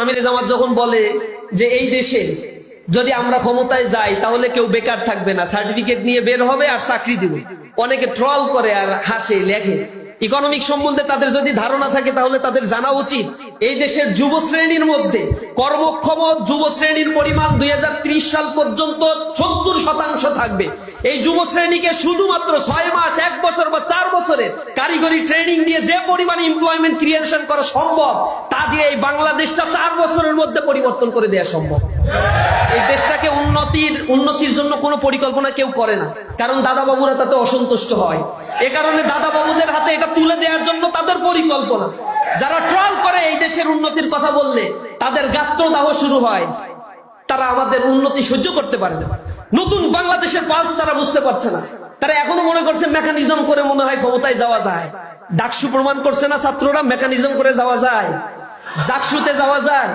আমির জামাত যখন বলে যে এই দেশে যদি আমরা ক্ষমতায় যাই তাহলে কেউ বেকার থাকবে না, সার্টিফিকেট নিয়ে বের হবে আর চাকরি দিবে, অনেকে ট্রল করে আর হাসে লেখে। ইকোনমিক সম্বন্ধে তাদের যদি ধারণা থাকে তাহলে তাদের জানা উচিত এই দেশের যুব শ্রেণীর মধ্যে কর্মক্ষম যুব শ্রেণীর পরিমাণ 2030 সাল পর্যন্ত 70% থাকবে। এই যুব শ্রেণীকে শুধুমাত্র 6 মাস, 1 বছর বা 4 বছরের কারিগরি ট্রেনিং দিয়ে যে পরিমাণ এমপ্লয়মেন্ট ক্রিয়েশন করা সম্ভব তা দিয়ে এই বাংলাদেশটা 4 বছরের মধ্যে পরিবর্তন করে দেওয়া সম্ভব। এই দেশটাকে উন্নতির জন্য কোনো পরিকল্পনা কেউ করে না, কারণ দাদা বাবুরা তাতে অসন্তুষ্ট হয়। এ কারণে দাদা বাবুদের হাতে এটা তুলে দেওয়ার জন্য তাদের পরিকল্পনা। যারা ট্রল করে এই দেশের উন্নতির কথা বললে তাদের গাত্রদাহ শুরু হয়, তারা আমাদের উন্নতি সহ্য করতে পারে না। নতুন বাংলাদেশের পালস তারা বুঝতে পারছে না। তারা এখনো মনে করছে মেকানিজম করে মনে হয় ক্ষমতায় যাওয়া যায়। ডাকসু প্রমাণ করছে না ছাত্ররা মেকানিজম করে যাওয়া যায়, জাকসুতে যাওয়া যায়।